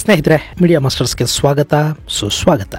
ಸ್ನೇಹಿತರೆ, ಮೀಡಿಯಾ ಮಾಸ್ಟರ್ಸ್ಗೆ ಸ್ವಾಗತ, ಸುಸ್ವಾಗತ.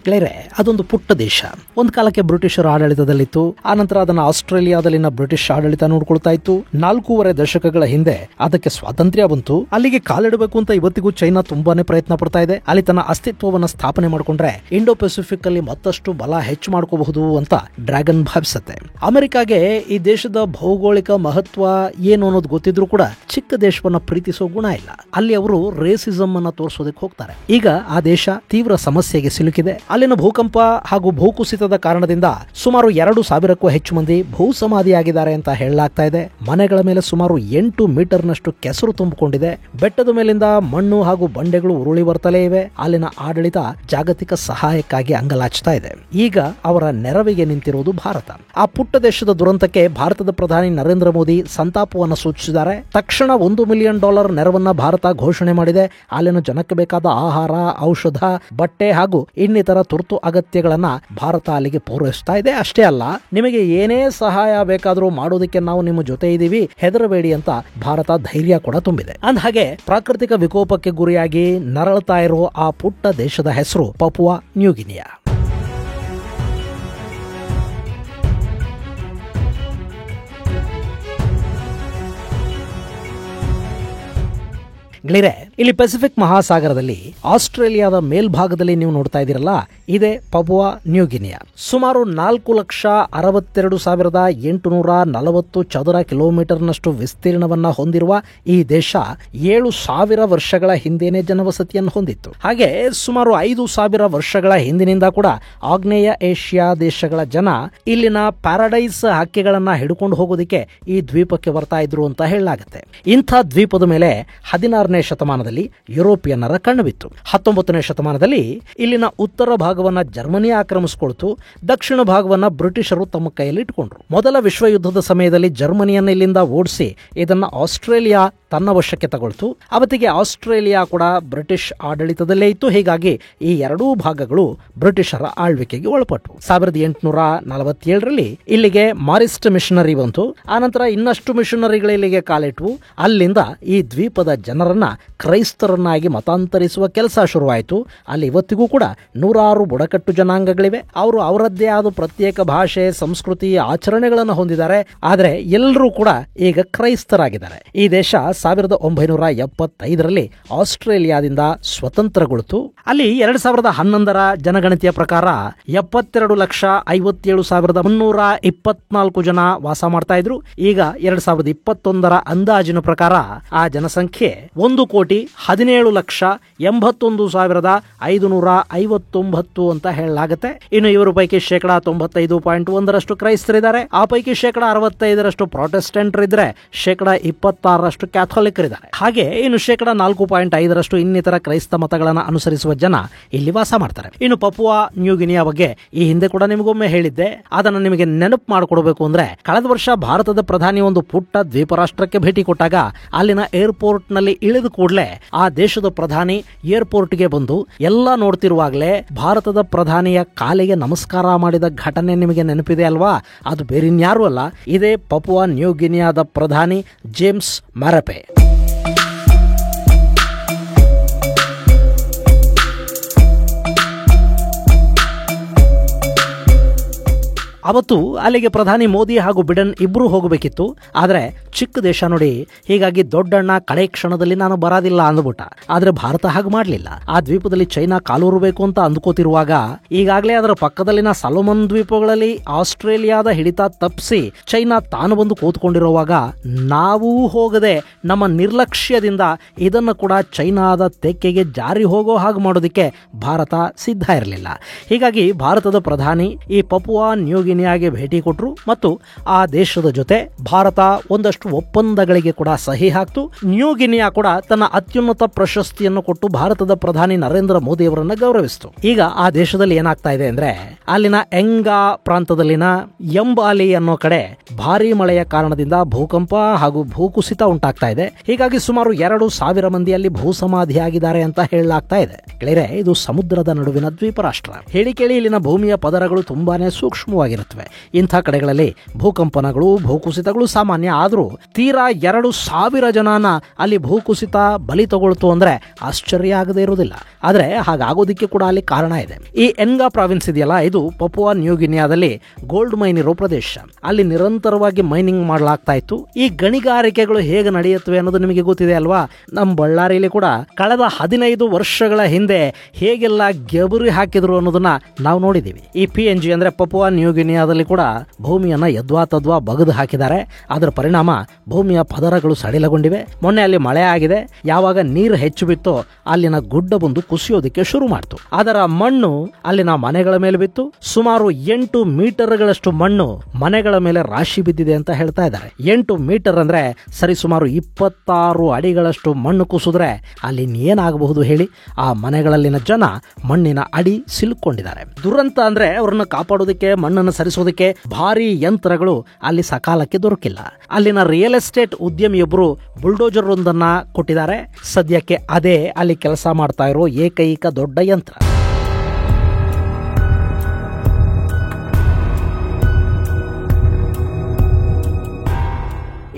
ಗೆಳೆಯರೆ, ಅದೊಂದು ಪುಟ್ಟ ದೇಶ. ಒಂದು ಕಾಲಕ್ಕೆ ಬ್ರಿಟಿಷರ ಆಡಳಿತದಲ್ಲಿತ್ತು. ಆನಂತರ ಅದನ್ನು ಆಸ್ಟ್ರೇಲಿಯಾದಲ್ಲಿನ ಬ್ರಿಟಿಷ್ ಆಡಳಿತ ನೋಡ್ಕೊಳ್ತಾ ಇತ್ತು. 4.5 ದಶಕಗಳ ಹಿಂದೆ ಅದಕ್ಕೆ ಸ್ವಾತಂತ್ರ್ಯ ಬಂತು. ಅಲ್ಲಿಗೆ ಕಾಲಿಡಬೇಕು ಅಂತ ಇವತ್ತಿಗೂ ಚೈನಾ ತುಂಬಾನೇ ಪ್ರಯತ್ನ ಪಡ್ತಾ ಇದೆ. ಅಲ್ಲಿ ತನ್ನ ಅಸ್ತಿತ್ವವನ್ನು ಸ್ಥಾಪನೆ ಮಾಡಿಕೊಂಡ್ರೆ ಇಂಡೋ ಪೆಸಿಫಿಕ್ ಅಲ್ಲಿ ಮತ್ತಷ್ಟು ಬಲ ಹೆಚ್ಚು ಮಾಡ್ಕೋಬಹುದು ಅಂತ ಡ್ರ್ಯಾಗನ್ ಭಾವಿಸುತ್ತೆ. ಅಮೆರಿಕಾಗೆ ಈ ದೇಶದ ಭೌಗೋಳಿಕ ಮಹತ್ವ ಏನು ಅನ್ನೋದು ಗೊತ್ತಿದ್ರು ಕೂಡ ಚಿಕ್ಕ ದೇಶವನ್ನ ಪ್ರೀತಿಸೋ ಗುಣ ಇಲ್ಲ. ಅಲ್ಲಿ ಅವರು ರೇಸಿಸಂ ಅನ್ನ ತೋರಿಸೋದಕ್ಕೆ ಹೋಗ್ತಾರೆ. ಈಗ ಆ ದೇಶ ತೀವ್ರ ಸಮಸ್ಯೆಗೆ ಸಿಲುಕಿದೆ. ಅಲ್ಲಿನ ಭೂಕಂಪ ಹಾಗೂ ಭೂಕುಸಿತದ ಕಾರಣದಿಂದ ಸುಮಾರು 2,000ಕ್ಕೂ ಹೆಚ್ಚು ಮಂದಿ ಭೂ ಸಮಾಧಿಯಾಗಿದ್ದಾರೆ ಅಂತ ಹೇಳಲಾಗ್ತಾ ಇದೆ. ಮನೆಗಳ ಮೇಲೆ ಸುಮಾರು 8 ಮೀಟರ್ನಷ್ಟು ಕೆಸರು ತುಂಬಿಕೊಂಡಿದೆ. ಬೆಟ್ಟದ ಮೇಲಿಂದ ಮಣ್ಣು ಹಾಗೂ ಬಂಡೆಗಳು ಉರುಳಿ ಬರ್ತಲೇ ಇವೆ. ಅಲ್ಲಿನ ಆಡಳಿತ ಜಾಗತಿಕ ಸಹಾಯಕ್ಕಾಗಿ ಅಂಗಲಾಚ್ತಾ ಇದೆ. ಈಗ ಅವರ ನೆರವಿಗೆ ನಿಂತಿರುವುದು ಭಾರತ. ಆ ಪುಟ್ಟ ದೇಶದ ದುರಂತಕ್ಕೆ ಭಾರತದ ಪ್ರಧಾನಿ ನರೇಂದ್ರ ಮೋದಿ ಸಂತಾಪವನ್ನು ಸೂಚಿಸಿದ್ದಾರೆ. ತಕ್ಷಣ $1 ಮಿಲಿಯನ್ ನೆರವನ್ನ ಭಾರತ ಘೋಷಣೆ ಮಾಡಿದೆ. ಅಲ್ಲಿನ ಜನಕ್ಕೆ ಬೇಕಾದ ಆಹಾರ, ಔಷಧ, ಬಟ್ಟೆ ಹಾಗೂ ಇನ್ನಿತರ ತುರ್ತು ಅಗತ್ಯಗಳನ್ನ ಭಾರತ ಅಲ್ಲಿಗೆ ಪೂರೈಸ್ತಾ ಇದೆ. ಅಷ್ಟೇ ಅಲ್ಲ, ನಿಮಗೆ ಏನೇ ಸಹಾಯ ಬೇಕಾದರೂ ಮಾಡೋದಕ್ಕೆ ನಾವು ನಿಮ್ಮ ಜೊತೆ ಇದ್ದೀವಿ, ಹೆದರಬೇಡಿ ಅಂತ ಭಾರತ ಧೈರ್ಯ ಕೂಡ ತುಂಬಿದೆ. ಅಂದಹಾಗೆ ಪ್ರಾಕೃತಿಕ ವಿಕೋಪಕ್ಕೆ ಗುರಿಯಾಗಿ ನರಳುತ್ತಾ ಇರೋ ಆ ಪುಟ್ಟ ದೇಶದ ಹೆಸರು ಪಪುವಾ ನ್ಯೂಗಿನಿಯಾ. ಗೆಳೆಯರೆ, ಇಲ್ಲಿ ಪೆಸಿಫಿಕ್ ಮಹಾಸಾಗರದಲ್ಲಿ ಆಸ್ಟ್ರೇಲಿಯಾದ ಮೇಲ್ಭಾಗದಲ್ಲಿ ನೀವು ನೋಡ್ತಾ ಇದ್ದೀರಲ್ಲ, ಇದೇ ಪಪುವಾ ನ್ಯೂಗಿನಿಯಾ. ಸುಮಾರು 4,62,840 ಚದರ ಕಿಲೋಮೀಟರ್ನಷ್ಟು ವಿಸ್ತೀರ್ಣವನ್ನ ಹೊಂದಿರುವ ಈ ದೇಶ 7,000 ವರ್ಷಗಳ ಹಿಂದೆನೇ ಜನವಸತಿಯನ್ನು ಹೊಂದಿತ್ತು. ಹಾಗೆ ಸುಮಾರು 5,000 ವರ್ಷಗಳ ಹಿಂದಿನಿಂದ ಕೂಡ ಆಗ್ನೇಯ ಏಷ್ಯಾ ದೇಶಗಳ ಜನ ಇಲ್ಲಿನ ಪ್ಯಾರಡೈಸ್ ಹಕ್ಕಿಗಳನ್ನ ಹಿಡ್ಕೊಂಡು ಹೋಗೋದಿಕ್ಕೆ ಈ ದ್ವೀಪಕ್ಕೆ ಬರ್ತಾ ಇದ್ರು ಅಂತ ಹೇಳಲಾಗುತ್ತೆ. ಇಂಥ ದ್ವೀಪದ ಮೇಲೆ 16ನೇ ಶತಮಾನದಲ್ಲಿ ಯುರೋಪಿಯನ್ನರ ಕಣ್ಣು ಬಿತ್ತು. 19ನೇ ಶತಮಾನದಲ್ಲಿ ಇಲ್ಲಿನ ಉತ್ತರ ಭಾಗವನ್ನ ಜರ್ಮನಿ ಆಕ್ರಮಿಸಿಕೊಳ್ತು. ದಕ್ಷಿಣ ಭಾಗವನ್ನ ಬ್ರಿಟಿಷರು ತಮ್ಮ ಕೈಯಲ್ಲಿ ಇಟ್ಟುಕೊಂಡ್ರು. ಮೊದಲ ವಿಶ್ವಯುದ್ಧದ ಸಮಯದಲ್ಲಿ ಜರ್ಮನಿಯನ್ನ ಇಲ್ಲಿಂದ ಓಡಿಸಿ ಇದನ್ನ ಆಸ್ಟ್ರೇಲಿಯಾ ತನ್ನ ವಶಕ್ಕೆ ತಗೊಳ್ತು. ಅವತ್ತಿಗೆ ಆಸ್ಟ್ರೇಲಿಯಾ ಕೂಡ ಬ್ರಿಟಿಷ್ ಆಡಳಿತದಲ್ಲೇ ಇತ್ತು. ಹೀಗಾಗಿ ಈ ಎರಡೂ ಭಾಗಗಳು ಬ್ರಿಟಿಷರ ಆಳ್ವಿಕೆಗೆ ಒಳಪಟ್ಟು 1847ರಲ್ಲಿ ಇಲ್ಲಿಗೆ ಮಾರಿಸ್ಟ್ ಮಿಷನರಿ ಬಂತು. ಆನಂತರ ಇನ್ನಷ್ಟು ಮಿಷನರಿಗಳು ಇಲ್ಲಿಗೆ ಕಾಲಿಟ್ವು. ಅಲ್ಲಿಂದ ಈ ದ್ವೀಪದ ಜನರನ್ನ ಕ್ರೈಸ್ತರನ್ನಾಗಿ ಮತಾಂತರಿಸುವ ಕೆಲಸ ಶುರುವಾಯಿತು. ಅಲ್ಲಿ ಇವತ್ತಿಗೂ ಕೂಡ 100 ಬುಡಕಟ್ಟು ಜನಾಂಗಗಳಿವೆ. ಅವರು ಅವರದ್ದೇ ಆದ ಪ್ರತ್ಯೇಕ ಭಾಷೆ, ಸಂಸ್ಕೃತಿ, ಆಚರಣೆಗಳನ್ನು ಹೊಂದಿದ್ದಾರೆ. ಆದರೆ ಎಲ್ಲರೂ ಕೂಡ ಈಗ ಕ್ರೈಸ್ತರಾಗಿದ್ದಾರೆ. ಈ ದೇಶ 1975ರಲ್ಲಿ ಆಸ್ಟ್ರೇಲಿಯಾದಿಂದ ಸ್ವತಂತ್ರಗೊಳ್ತು. ಅಲ್ಲಿ 2011ರ ಜನಗಣತಿಯ ಪ್ರಕಾರ 72,57,324 ಜನ ವಾಸ ಮಾಡ್ತಾ ಇದ್ರು. ಈಗ 2021ರ ಅಂದಾಜಿನ ಪ್ರಕಾರ ಆ ಜನಸಂಖ್ಯೆ 1,81,81,559 ಅಂತ ಹೇಳಲಾಗುತ್ತೆ. ಇನ್ನು ಇವರ ಪೈಕಿ 95.1% ಕ್ರೈಸ್ತರಿದ್ದಾರೆ. ಆ ಪೈಕಿ 65% ಪ್ರೊಟೆಸ್ಟೆಂಟರಿದ್ರೆ 26% ಕ್ಯಾಥೋಲಿಕರಿದ್ದಾರೆ. ಹಾಗೆ ಇನ್ನು 4.5% ಇನ್ನಿತರ ಕ್ರೈಸ್ತ ಮತಗಳನ್ನು ಅನುಸರಿಸುವ ಜನ ಇಲ್ಲಿ ವಾಸ ಮಾಡ್ತಾರೆ. ಇನ್ನು ಪಪುವಾ ನ್ಯೂಗಿನಿಯಾ ಬಗ್ಗೆ ಈ ಹಿಂದೆ ಕೂಡ ನಿಮಗೊಮ್ಮೆ ಹೇಳಿದ್ದೆ. ಅದನ್ನು ನಿಮಗೆ ನೆನಪು ಮಾಡಿಕೊಡಬೇಕು ಅಂದ್ರೆ, ಕಳೆದ ವರ್ಷ ಭಾರತದ ಪ್ರಧಾನಿ ಒಂದು ಪುಟ್ಟ ದ್ವೀಪ ರಾಷ್ಟ್ರಕ್ಕೆ ಭೇಟಿ ಕೊಟ್ಟಾಗ ಅಲ್ಲಿನ ಏರ್ಪೋರ್ಟ್ ನಲ್ಲಿ ಇಳಿದ ಕೂಡಲೇ ಆ ದೇಶದ ಪ್ರಧಾನಿ ಏರ್ಪೋರ್ಟ್ಗೆ ಬಂದು ಎಲ್ಲ ನೋಡ್ತಿರುವಾಗಲೇ ಭಾರತದ ಪ್ರಧಾನಿಯ ಕಾಲಿಗೆ ನಮಸ್ಕಾರ ಮಾಡಿದ ಘಟನೆ ನಿಮಗೆ ನೆನಪಿದೆ ಅಲ್ವಾ? ಅದು ಬೇರಿನ್ಯಾರು ಅಲ್ಲ, ಇದೇ ಪಪುವಾ ನ್ಯೂಗಿನಿಯಾದ ಪ್ರಧಾನಿ ಜೇಮ್ಸ್ ಮ್ಯಾರಪೆ. ಅವತ್ತು ಅಲ್ಲಿಗೆ ಪ್ರಧಾನಿ ಮೋದಿ ಹಾಗೂ ಬಿಡನ್ ಇಬ್ರು ಹೋಗಬೇಕಿತ್ತು. ಆದರೆ ಚಿಕ್ಕ ದೇಶ ನೋಡಿ, ಹೀಗಾಗಿ ದೊಡ್ಡಣ್ಣ ಕಡೆ ಕ್ಷಣದಲ್ಲಿ ನಾನು ಬರೋದಿಲ್ಲ ಅಂದ್ಬಿಟ್ಟ. ಆದ್ರೆ ಭಾರತ ಹಾಗೆ ಮಾಡಲಿಲ್ಲ. ಆ ದ್ವೀಪದಲ್ಲಿ ಚೈನಾ ಕಾಲೂರಬೇಕು ಅಂತ ಅಂದ್ಕೋತಿರುವಾಗ ಈಗಾಗಲೇ ಅದರ ಪಕ್ಕದಲ್ಲಿನ ಸೊಲೊಮನ್ ದ್ವೀಪಗಳಲ್ಲಿ ಆಸ್ಟ್ರೇಲಿಯಾದ ಹಿಡಿತ ತಪ್ಪಿಸಿ ಚೈನಾ ತಾನು ಬಂದು ಕೂತ್ಕೊಂಡಿರುವಾಗ ನಾವೂ ಹೋಗದೆ ನಮ್ಮ ನಿರ್ಲಕ್ಷ್ಯದಿಂದ ಇದನ್ನು ಕೂಡ ಚೈನಾದ ತೆಕ್ಕೆಗೆ ಜಾರಿ ಹೋಗೋ ಹಾಗೆ ಮಾಡೋದಕ್ಕೆ ಭಾರತ ಸಿದ್ಧ ಇರಲಿಲ್ಲ. ಹೀಗಾಗಿ ಭಾರತದ ಪ್ರಧಾನಿ ಈ ಪಪುವಾ ನ್ಯೂಗಿನಿಯಾಗೆ ಭೇಟಿ ಕೊಟ್ಟರು ಮತ್ತು ಆ ದೇಶದ ಜೊತೆ ಭಾರತ ಒಂದಷ್ಟು ಒಪ್ಪಂದಗಳಿಗೆ ಕೂಡ ಸಹಿ ಹಾಕ್ತು. ನ್ಯೂಗಿನಿಯಾ ಕೂಡ ತನ್ನ ಅತ್ಯುನ್ನತ ಪ್ರಶಸ್ತಿಯನ್ನು ಕೊಟ್ಟು ಭಾರತದ ಪ್ರಧಾನಿ ನರೇಂದ್ರ ಮೋದಿ ಅವರನ್ನ ಗೌರವಿಸಿತು. ಈಗ ಆ ದೇಶದಲ್ಲಿ ಏನಾಗ್ತಾ ಇದೆ ಅಂದ್ರೆ, ಅಲ್ಲಿನ ಎಂಗಾ ಪ್ರಾಂತದಲ್ಲಿನ ಎಂಬಾಲಿ ಅನ್ನೋ ಕಡೆ ಭಾರಿ ಮಳೆಯ ಕಾರಣದಿಂದ ಭೂಕಂಪ ಹಾಗೂ ಭೂಕುಸಿತ ಉಂಟಾಗ್ತಾ ಇದೆ. ಹೀಗಾಗಿ ಸುಮಾರು 2,000 ಮಂದಿ ಅಲ್ಲಿ ಭೂ ಸಮಾಧಿಯಾಗಿದ್ದಾರೆ ಅಂತ ಹೇಳಲಾಗ್ತಾ ಇದೆ. ಗೆಳೆಯರೆ, ಇದು ಸಮುದ್ರದ ನಡುವಿನ ದ್ವೀಪ ರಾಷ್ಟ್ರ. ಹೇಳಿ ಕೇಳಿ ಇಲ್ಲಿನ ಭೂಮಿಯ ಪದರಗಳು ತುಂಬಾನೇ ಸೂಕ್ಷ್ಮವಾಗಿರುತ್ತೆ. ಇರ್ತವೆ. ಇಂಥ ಕಡೆಗಳಲ್ಲಿ ಭೂಕಂಪನಗಳು, ಭೂಕುಸಿತಗಳು ಸಾಮಾನ್ಯ. ಆದರೂ ತೀರಾ 2,000 ಜನನ ಅಲ್ಲಿ ಭೂಕುಸಿತ ಬಲಿ ತಗೊಳ್ತು ಅಂದ್ರೆ ಆಶ್ಚರ್ಯ ಆಗದೇ ಇರುವುದಿಲ್ಲ. ಆದರೆ ಹಾಗಾಗೋದಿಕ್ಕೆ ಕೂಡ ಅಲ್ಲಿ ಕಾರಣ ಇದೆ. ಈ ಎನ್ಗಾ ಪ್ರಾವಿನ್ಸ್ ಇದೆಯಲ್ಲ, ಇದು ಪಪುವಾ ನ್ಯೂ ಗಿನಿಯಾದಲ್ಲಿ ಗೋಲ್ಡ್ ಮೈನ್ ಇರೋ ಪ್ರದೇಶ. ಅಲ್ಲಿ ನಿರಂತರವಾಗಿ ಮೈನಿಂಗ್ ಮಾಡಲಾಗ್ತಾ ಇತ್ತು. ಈ ಗಣಿಗಾರಿಕೆಗಳು ಹೇಗೆ ನಡೆಯುತ್ತವೆ ಅನ್ನೋದು ನಿಮಗೆ ಗೊತ್ತಿದೆ ಅಲ್ವಾ. ನಮ್ಮ ಬಳ್ಳಾರಿಯಲ್ಲಿ ಕೂಡ ಕಳೆದ 15 ವರ್ಷಗಳ ಹಿಂದೆ ಹೇಗೆಲ್ಲ ಗೆಬರಿ ಹಾಕಿದ್ರು ಅನ್ನೋದನ್ನ ನಾವು ನೋಡಿದೀವಿ. ಈ PNG ಅಂದ್ರೆ ಪಪುವಾ ನ್ಯೂ ಗಿನಿಯಾದಲ್ಲಿ ಕೂಡ ಭೂಮಿಯನ್ನ ಯದ್ವಾ ತದ್ವಾ ಬಗದು ಹಾಕಿದ್ದಾರೆ. ಅದರ ಪರಿಣಾಮ ಭೂಮಿಯ ಪದರಗಳು ಸಡಿಲಗೊಂಡಿವೆ. ಮೊನ್ನೆ ಅಲ್ಲಿ ಮಳೆ ಆಗಿದೆ. ಯಾವಾಗ ನೀರು ಹೆಚ್ಚು ಬಿತ್ತೋ ಅಲ್ಲಿನ ಗುಡ್ಡ ಬಂದು ಕುಸಿಯೋದಕ್ಕೆ ಶುರು ಮಾಡ್ತು. ಅದರ ಮಣ್ಣು ಅಲ್ಲಿನ ಮನೆಗಳ ಮೇಲೆ ಬಿತ್ತು. ಸುಮಾರು 8 ಮೀಟರ್ಗಳಷ್ಟು ಮಣ್ಣು ಮನೆಗಳ ಮೇಲೆ ರಾಶಿ ಬಿದ್ದಿದೆ ಅಂತ ಹೇಳ್ತಾ ಇದ್ದಾರೆ. 8 ಮೀಟರ್ ಅಂದ್ರೆ ಸರಿ ಸುಮಾರು 26 ಅಡಿಗಳಷ್ಟು ಮಣ್ಣು ಕುಸಿದ್ರೆ ಅಲ್ಲಿ ಏನಾಗಬಹುದು ಹೇಳಿ. ಆ ಮನೆಗಳಲ್ಲಿನ ಜನ ಮಣ್ಣಿನ ಅಡಿ ಸಿಲುಕೊಂಡಿದ್ದಾರೆ. ದುರಂತ ಅಂದ್ರೆ ಅವರನ್ನು ಕಾಪಾಡೋದಕ್ಕೆ, ಮಣ್ಣನ್ನು ಸರಿಸೋದಕ್ಕೆ ಭಾರಿ ಯಂತ್ರಗಳು ಅಲ್ಲಿ ಸಕಾಲಕ್ಕೆ ದೊರಕಿಲ್ಲ. ಅಲ್ಲಿನ ರಿಯಲ್ ಎಸ್ಟೇಟ್ ಉದ್ಯಮಿಯೊಬ್ಬರು ಬುಲ್ಡೋಜರ್ ಒಂದನ್ನ ಕೊಟ್ಟಿದ್ದಾರೆ. ಸದ್ಯಕ್ಕೆ ಅದೇ ಅಲ್ಲಿ ಕೆಲಸ ಮಾಡ್ತಾ ಇರೋ ಏಕೈಕ ದೊಡ್ಡ ಯಂತ್ರ.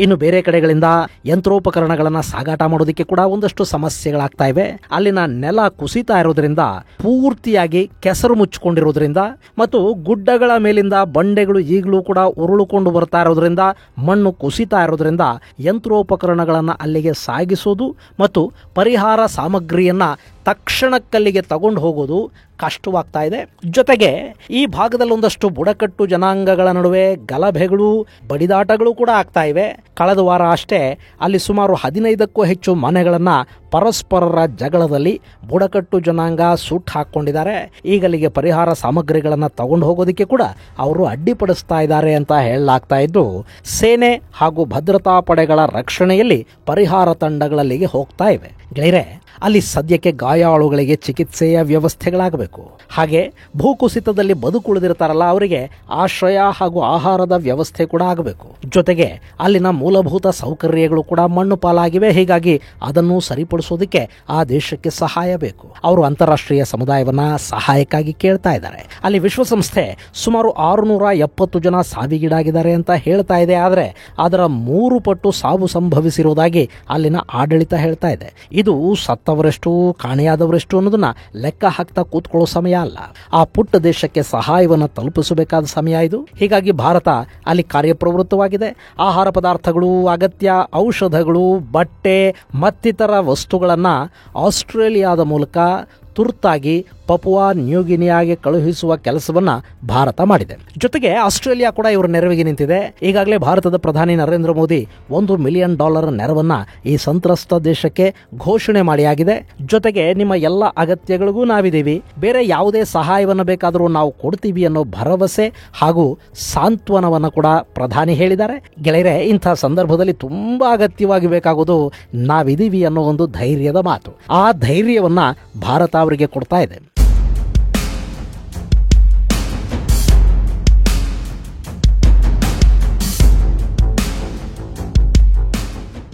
ಇನ್ನು ಬೇರೆ ಕಡೆಗಳಿಂದ ಯಂತ್ರೋಪಕರಣಗಳನ್ನು ಸಾಗಾಟ ಮಾಡೋದಕ್ಕೆ ಕೂಡ ಒಂದಷ್ಟು ಸಮಸ್ಯೆಗಳಾಗ್ತಾ ಇವೆ. ಅಲ್ಲಿನ ನೆಲ ಕುಸಿತಾ ಇರೋದ್ರಿಂದ, ಪೂರ್ತಿಯಾಗಿ ಕೆಸರು ಮುಚ್ಚಿಕೊಂಡಿರೋದ್ರಿಂದ ಮತ್ತು ಗುಡ್ಡಗಳ ಮೇಲಿಂದ ಬಂಡೆಗಳು ಈಗಲೂ ಕೂಡ ಉರುಳುಕೊಂಡು ಬರ್ತಾ ಇರೋದ್ರಿಂದ, ಮಣ್ಣು ಕುಸಿತಾ ಇರೋದ್ರಿಂದ ಯಂತ್ರೋಪಕರಣಗಳನ್ನು ಅಲ್ಲಿಗೆ ಸಾಗಿಸೋದು ಮತ್ತು ಪರಿಹಾರ ಸಾಮಗ್ರಿಯನ್ನ ತಕ್ಷಣಕ್ಕಲ್ಲಿಗೆ ತಗೊಂಡು ಹೋಗೋದು ಕಷ್ಟವಾಗ್ತಾ ಇದೆ. ಜೊತೆಗೆ ಈ ಭಾಗದಲ್ಲಿ ಒಂದಷ್ಟು ಬುಡಕಟ್ಟು ಜನಾಂಗಗಳ ನಡುವೆ ಗಲಭೆಗಳು, ಬಡಿದಾಟಗಳು ಕೂಡ ಆಗ್ತಾ ಇವೆ. ಕಳೆದ ವಾರ ಅಷ್ಟೇ ಅಲ್ಲಿ ಸುಮಾರು 15ಕ್ಕೂ ಹೆಚ್ಚು ಮನೆಗಳನ್ನ ಪರಸ್ಪರರ ಜಗಳದಲ್ಲಿ ಬುಡಕಟ್ಟು ಜನಾಂಗ ಸುಟ್ಟು ಹಾಕೊಂಡಿದ್ದಾರೆ. ಈಗ ಅಲ್ಲಿಗೆ ಪರಿಹಾರ ಸಾಮಗ್ರಿಗಳನ್ನ ತಗೊಂಡು ಹೋಗೋದಕ್ಕೆ ಕೂಡ ಅವರು ಅಡ್ಡಿಪಡಿಸ್ತಾ ಇದ್ದಾರೆ ಅಂತ ಹೇಳಲಾಗ್ತಾ ಇದ್ದು, ಸೇನೆ ಹಾಗೂ ಭದ್ರತಾ ಪಡೆಗಳ ರಕ್ಷಣೆಯಲ್ಲಿ ಪರಿಹಾರ ತಂಡಗಳಲ್ಲಿಗೆ ಹೋಗ್ತಾ ಇವೆ. ಗೆಳೆಯರೆ, ಅಲ್ಲಿ ಸದ್ಯಕ್ಕೆ ಗಾಯಾಳುಗಳಿಗೆ ಚಿಕಿತ್ಸೆಯ ವ್ಯವಸ್ಥೆಗಳಾಗಬೇಕು. ಹಾಗೆ ಭೂಕುಸಿತದಲ್ಲಿ ಬದುಕುಳಿದಿರ್ತಾರಲ್ಲ, ಅವರಿಗೆ ಆಶ್ರಯ ಹಾಗೂ ಆಹಾರದ ವ್ಯವಸ್ಥೆ ಕೂಡ ಆಗಬೇಕು. ಜೊತೆಗೆ ಅಲ್ಲಿನ ಮೂಲಭೂತ ಸೌಕರ್ಯಗಳು ಕೂಡ ಮಣ್ಣು ಪಾಲಾಗಿವೆ. ಹೀಗಾಗಿ ಅದನ್ನು ಸರಿಪಡಿಸೋದಕ್ಕೆ ಆ ದೇಶಕ್ಕೆ ಸಹಾಯ ಬೇಕು. ಅವರು ಅಂತಾರಾಷ್ಟ್ರೀಯ ಸಮುದಾಯವನ್ನ ಸಹಾಯಕ್ಕಾಗಿ ಕೇಳ್ತಾ ಇದ್ದಾರೆ. ಅಲ್ಲಿ ವಿಶ್ವಸಂಸ್ಥೆ ಸುಮಾರು 670 ಜನ ಸಾವಿಗೀಡಾಗಿದ್ದಾರೆ ಅಂತ ಹೇಳ್ತಾ ಇದೆ. ಆದರೆ ಅದರ 3 ಪಟ್ಟು ಸಾವು ಸಂಭವಿಸಿರುವುದಾಗಿ ಅಲ್ಲಿನ ಆಡಳಿತ ಹೇಳ್ತಾ ಇದೆ. ಇದು ಸತ್ತವರೆಷ್ಟು, ಕಾಣೆಯಾದವರೆಷ್ಟು ಅನ್ನೋದನ್ನ ಲೆಕ್ಕ ಹಾಕ್ತಾ ಕೂತ್ಕೊಳ್ಳೋ ಸಮಯ ಅಲ್ಲ. ಆ ಪುಟ್ಟ ದೇಶಕ್ಕೆ ಸಹಾಯವನ್ನು ತಲುಪಿಸಬೇಕಾದ ಸಮಯ ಇದು. ಹೀಗಾಗಿ ಭಾರತ ಅಲ್ಲಿ ಕಾರ್ಯಪ್ರವೃತ್ತವಾಗಿದೆ. ಆಹಾರ ಪದಾರ್ಥಗಳು, ಅಗತ್ಯ ಔಷಧಗಳು, ಬಟ್ಟೆ ಮತ್ತಿತರ ವಸ್ತುಗಳನ್ನ ಆಸ್ಟ್ರೇಲಿಯಾದ ಮೂಲಕ ತುರ್ತಾಗಿ ಪಪುವಾ ನ್ಯೂ ಗಿನಿಯಾಗೆ ಕಳುಹಿಸುವ ಕೆಲಸವನ್ನ ಭಾರತ ಮಾಡಿದೆ. ಜೊತೆಗೆ ಆಸ್ಟ್ರೇಲಿಯಾ ಕೂಡ ಇವರ ನೆರವಿಗೆ ನಿಂತಿದೆ. ಈಗಾಗಲೇ ಭಾರತದ ಪ್ರಧಾನಿ ನರೇಂದ್ರ ಮೋದಿ $1 ಮಿಲಿಯನ್ ನೆರವನ್ನ ಈ ಸಂತ್ರಸ್ತ ದೇಶಕ್ಕೆ ಘೋಷಣೆ ಮಾಡಿಯಾಗಿದೆ. ಜೊತೆಗೆ ನಿಮ್ಮ ಎಲ್ಲ ಅಗತ್ಯಗಳಿಗೂ ನಾವಿದ್ದೀವಿ, ಬೇರೆ ಯಾವುದೇ ಸಹಾಯವನ್ನು ಬೇಕಾದರೂ ನಾವು ಕೊಡ್ತೀವಿ ಅನ್ನೋ ಭರವಸೆ ಹಾಗೂ ಸಾಂತ್ವನವನ್ನ ಕೂಡ ಪ್ರಧಾನಿ ಹೇಳಿದ್ದಾರೆ. ಗೆಳೆಯರೆ, ಇಂಥ ಸಂದರ್ಭದಲ್ಲಿ ತುಂಬಾ ಅಗತ್ಯವಾಗಿ ಬೇಕಾಗೋದು ನಾವಿದ್ದೀವಿ ಅನ್ನೋ ಒಂದು ಧೈರ್ಯದ ಮಾತು. ಆ ಧೈರ್ಯವನ್ನ ಭಾರತ ಅವರಿಗೆ ಕೊಡ್ತಾ ಇದೆ.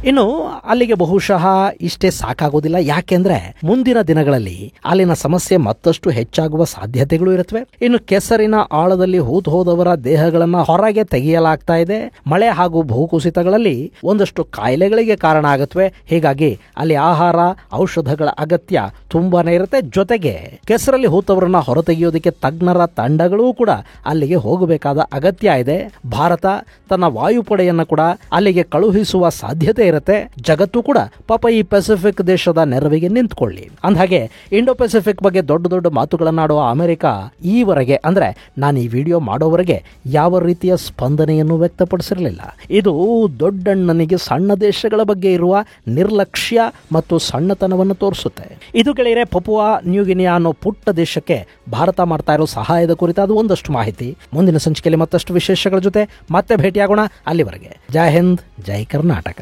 ಇನ್ನು ಅಲ್ಲಿಗೆ ಬಹುಶಃ ಇಷ್ಟೇ ಸಾಕಾಗೋದಿಲ್ಲ. ಯಾಕೆಂದ್ರೆ ಮುಂದಿನ ದಿನಗಳಲ್ಲಿ ಅಲ್ಲಿನ ಸಮಸ್ಯೆ ಮತ್ತಷ್ಟು ಹೆಚ್ಚಾಗುವ ಸಾಧ್ಯತೆಗಳು ಇರುತ್ತವೆ. ಇನ್ನು ಕೆಸರಿನ ಆಳದಲ್ಲಿ ಹೂತು ಹೋದವರ ದೇಹಗಳನ್ನ ಹೊರಗೆ ತೆಗೆಯಲಾಗ್ತಾ ಇದೆ. ಮಳೆ ಹಾಗೂ ಭೂಕುಸಿತಗಳಲ್ಲಿ ಒಂದಷ್ಟು ಕಾಯಿಲೆಗಳಿಗೆ ಕಾರಣ ಆಗುತ್ತವೆ. ಹೀಗಾಗಿ ಅಲ್ಲಿ ಆಹಾರ, ಔಷಧಗಳ ಅಗತ್ಯ ತುಂಬಾನೇ ಇರುತ್ತೆ. ಜೊತೆಗೆ ಕೆಸರಲ್ಲಿ ಹೂತವರನ್ನ ಹೊರತೆಗೆಯೋದಕ್ಕೆ ತಜ್ಞರ ತಂಡಗಳೂ ಕೂಡ ಅಲ್ಲಿಗೆ ಹೋಗಬೇಕಾದ ಅಗತ್ಯ ಇದೆ. ಭಾರತ ತನ್ನ ವಾಯುಪಡೆಯನ್ನ ಕೂಡ ಅಲ್ಲಿಗೆ ಕಳುಹಿಸುವ ಸಾಧ್ಯತೆ ಇರುತ್ತೆ. ಜಗತ್ತು ಕೂಡ ಪಾಪ ಈ ಪೆಸಿಫಿಕ್ ದೇಶದ ನೆರವಿಗೆ ನಿಂತ್ಕೊಳ್ಳಿ. ಅಂದಹಾಗೆ ಇಂಡೋ ಪೆಸಿಫಿಕ್ ಬಗ್ಗೆ ದೊಡ್ಡ ದೊಡ್ಡ ಮಾತುಗಳನ್ನಾಡುವ ಅಮೆರಿಕ ಈವರೆಗೆ, ಅಂದ್ರೆ ನಾನು ಈ ವಿಡಿಯೋ ಮಾಡೋವರೆಗೆ ಯಾವ ರೀತಿಯ ಸ್ಪಂದನೆಯನ್ನು ವ್ಯಕ್ತಪಡಿಸಿರಲಿಲ್ಲ. ಇದು ದೊಡ್ಡಣ್ಣನಿಗೆ ಸಣ್ಣ ದೇಶಗಳ ಬಗ್ಗೆ ಇರುವ ನಿರ್ಲಕ್ಷ್ಯ ಮತ್ತು ಸಣ್ಣತನವನ್ನು ತೋರಿಸುತ್ತೆ. ಇದು ಗೆಳೆಯರೆ, ಪಪುವಾ ನ್ಯೂ ಗಿನಿಯಾ ಅನ್ನೋ ಪುಟ್ಟ ದೇಶಕ್ಕೆ ಭಾರತ ಮಾಡ್ತಾ ಇರೋ ಸಹಾಯದ ಕುರಿತಾದ ಒಂದಷ್ಟು ಮಾಹಿತಿ. ಮುಂದಿನ ಸಂಚಿಕೆಯಲ್ಲಿ ಮತ್ತಷ್ಟು ವಿಶೇಷಗಳ ಜೊತೆ ಮತ್ತೆ ಭೇಟಿಯಾಗೋಣ. ಅಲ್ಲಿವರೆಗೆ ಜೈ ಹಿಂದ್, ಜೈ ಕರ್ನಾಟಕ.